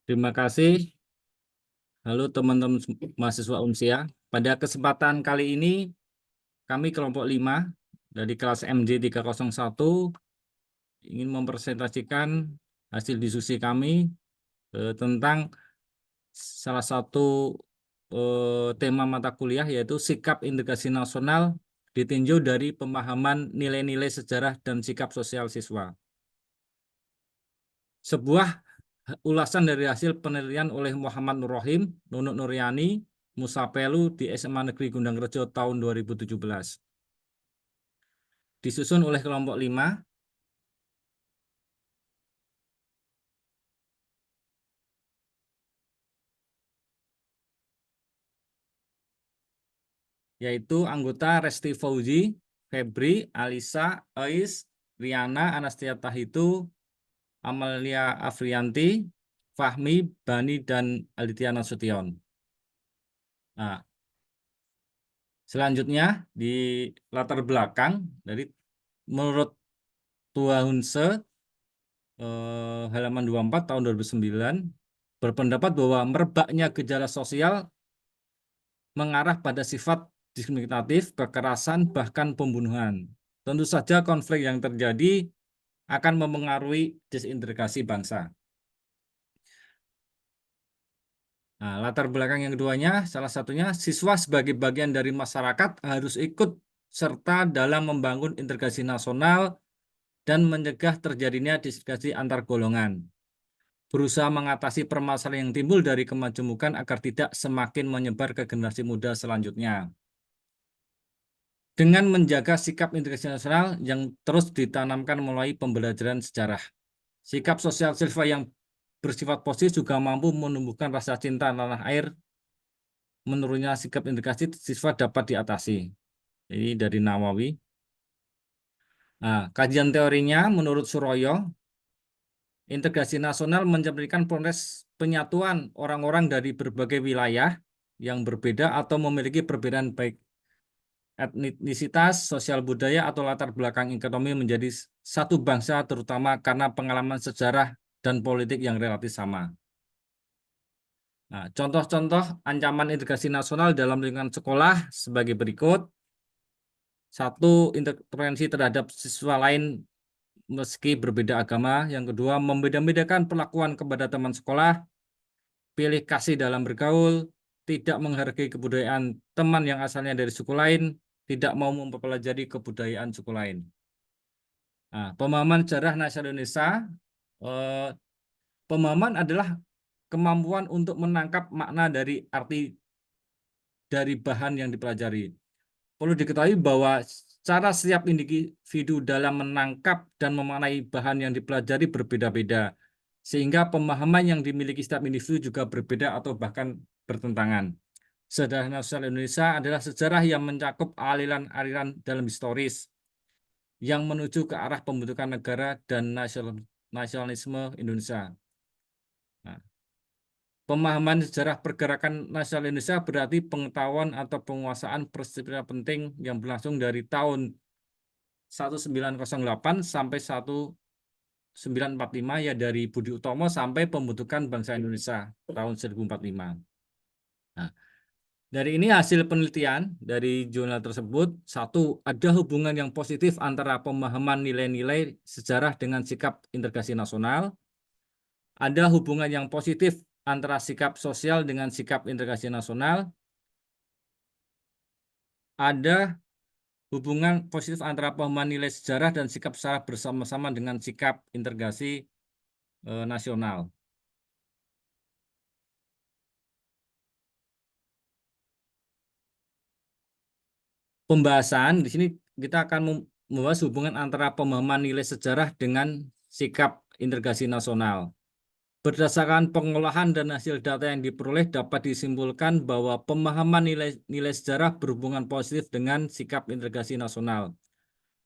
Terima kasih. Halo teman-teman mahasiswa UNSIA. Pada kesempatan kali ini, kami kelompok 5 dari kelas MJ 301 ingin mempresentasikan hasil diskusi kami tentang salah satu tema mata kuliah, yaitu sikap integrasi nasional ditinjau dari pemahaman nilai-nilai sejarah dan sikap sosial siswa. Sebuah ulasan dari hasil penelitian oleh Muhammad Nur Rohim, Nunuk Nuryani, Musa Pelu di SMA Negeri Gundang Rejo tahun 2017. Disusun oleh kelompok 5, yaitu anggota Resti Fauzi, Febri, Alisa, Ais, Riana, Anastia Tahitu, Amalia Afrianti, Fahmi, Bani, dan Aditya Nasution. Nah, selanjutnya di latar belakang dari menurut Tua Hunse halaman 24 tahun 2009 berpendapat bahwa merebaknya gejala sosial mengarah pada sifat diskriminatif, kekerasan, bahkan pembunuhan. Tentu saja konflik yang terjadi akan mempengaruhi disintegrasi bangsa. Nah, latar belakang yang keduanya, salah satunya siswa sebagai bagian dari masyarakat harus ikut serta dalam membangun integrasi nasional dan mencegah terjadinya diskriminasi antar golongan. Berusaha mengatasi permasalahan yang timbul dari kemajemukan agar tidak semakin menyebar ke generasi muda selanjutnya. Dengan menjaga sikap integrasi nasional yang terus ditanamkan melalui pembelajaran sejarah. Sikap sosial siswa yang bersifat positif juga mampu menumbuhkan rasa cinta tanah air. Menurunnya sikap integrasi siswa dapat diatasi. Ini dari Nawawi. Nah, kajian teorinya menurut Suroyo, integrasi nasional mencerminkan proses penyatuan orang-orang dari berbagai wilayah yang berbeda atau memiliki perbedaan baik etnisitas, sosial budaya, atau latar belakang ekonomi menjadi satu bangsa, terutama karena pengalaman sejarah dan politik yang relatif sama. Nah, contoh-contoh ancaman integrasi nasional dalam lingkungan sekolah sebagai berikut. Satu, intervensi terhadap siswa lain meski berbeda agama. Yang kedua, membeda-bedakan perlakuan kepada teman sekolah, pilih kasih dalam bergaul, tidak menghargai kebudayaan teman yang asalnya dari suku lain, tidak mau mempelajari kebudayaan suku lain. Nah, pemahaman sejarah nasional Indonesia, eh, pemahaman adalah kemampuan untuk menangkap makna dari arti dari bahan yang dipelajari. Perlu diketahui bahwa cara setiap individu dalam menangkap dan memaknai bahan yang dipelajari berbeda-beda, sehingga pemahaman yang dimiliki setiap individu juga berbeda atau bahkan bertentangan. Sejarah nasional Indonesia adalah sejarah yang mencakup aliran-aliran dalam historis yang menuju ke arah pembentukan negara dan nasionalisme Indonesia. Nah, pemahaman sejarah pergerakan nasional Indonesia berarti pengetahuan atau penguasaan peristiwa penting yang berlangsung dari tahun 1908 sampai 1945, ya, dari Budi Utomo sampai pembentukan bangsa Indonesia tahun 1045. Nah, dari ini hasil penelitian dari jurnal tersebut, satu, ada hubungan yang positif antara pemahaman nilai-nilai sejarah dengan sikap integrasi nasional. Ada hubungan yang positif antara sikap sosial dengan sikap integrasi nasional. Ada hubungan positif antara pemahaman nilai sejarah dan sikap secara bersama-sama dengan sikap integrasi nasional. Pembahasan di sini kita akan membahas hubungan antara pemahaman nilai sejarah dengan sikap integrasi nasional. Berdasarkan pengolahan dan hasil data yang diperoleh dapat disimpulkan bahwa pemahaman nilai sejarah berhubungan positif dengan sikap integrasi nasional.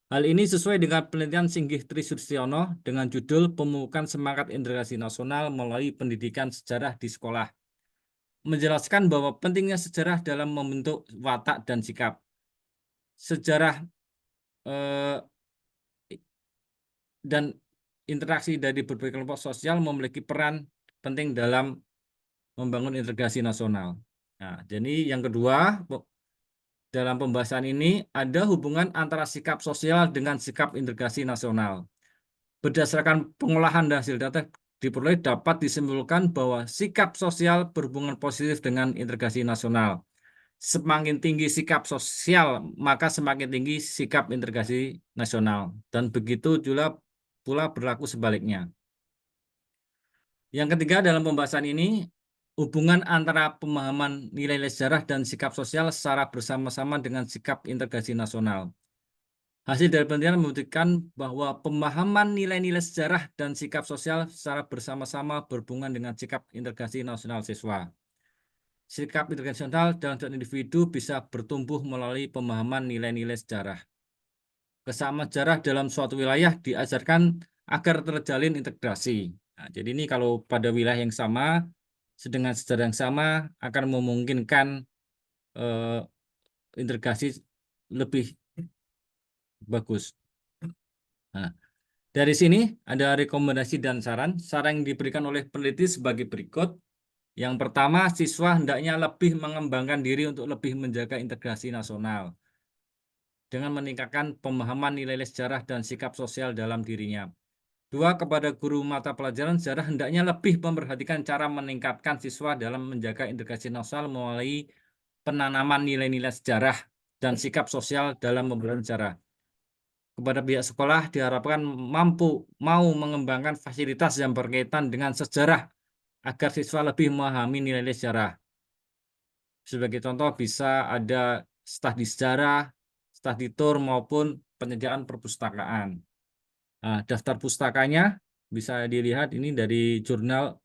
Hal ini sesuai dengan penelitian Singgih Trisudistiono dengan judul Pemupukan Semangat Integrasi Nasional Melalui Pendidikan Sejarah di Sekolah. Menjelaskan bahwa pentingnya sejarah dalam membentuk watak dan sikap. Sejarah eh, dan interaksi dari berbagai kelompok sosial memiliki peran penting dalam membangun integrasi nasional. Nah, jadi yang kedua, dalam pembahasan ini ada hubungan antara sikap sosial dengan sikap integrasi nasional. Berdasarkan pengolahan hasil data diperoleh dapat disimpulkan bahwa sikap sosial berhubungan positif dengan integrasi nasional. Semakin tinggi sikap sosial, maka semakin tinggi sikap integrasi nasional. Dan begitu juga pula berlaku sebaliknya. Yang ketiga dalam pembahasan ini, hubungan antara pemahaman nilai-nilai sejarah dan sikap sosial secara bersama-sama dengan sikap integrasi nasional. Hasil dari penelitian membuktikan bahwa pemahaman nilai-nilai sejarah dan sikap sosial secara bersama-sama berhubungan dengan sikap integrasi nasional siswa. Sikap integrasi nasional dalam setiap individu bisa bertumbuh melalui pemahaman nilai-nilai sejarah. Kesamaan sejarah dalam suatu wilayah diajarkan agar terjalin integrasi. Nah, jadi ini kalau pada wilayah yang sama, dengan sejarah yang sama akan memungkinkan integrasi lebih bagus. Nah, dari sini ada rekomendasi dan saran. Saran yang diberikan oleh peneliti sebagai berikut. Yang pertama, siswa hendaknya lebih mengembangkan diri untuk lebih menjaga integrasi nasional dengan meningkatkan pemahaman nilai-nilai sejarah dan sikap sosial dalam dirinya. Dua, kepada guru mata pelajaran sejarah hendaknya lebih memperhatikan cara meningkatkan siswa dalam menjaga integrasi nasional melalui penanaman nilai-nilai sejarah dan sikap sosial dalam pembelajaran sejarah. Kepada pihak sekolah diharapkan mau mengembangkan fasilitas yang berkaitan dengan sejarah agar siswa lebih memahami nilai-nilai sejarah. Sebagai contoh bisa ada studi sejarah, studi tour maupun penyediaan perpustakaan. Nah, daftar pustakanya bisa dilihat ini dari jurnal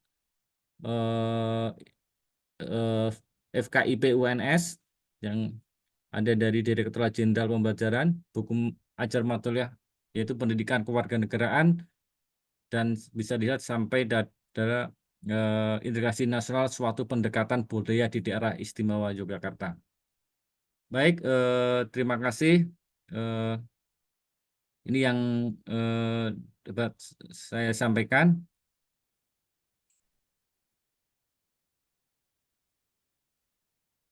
FKIP UNS yang ada dari Direktorat Jenderal Pembelajaran, buku ajar mata kuliah yaitu pendidikan kewarganegaraan, dan bisa dilihat sampai dalam integrasi nasional suatu pendekatan budaya di daerah istimewa Yogyakarta. Baik, terima kasih. Ini yang dapat saya sampaikan.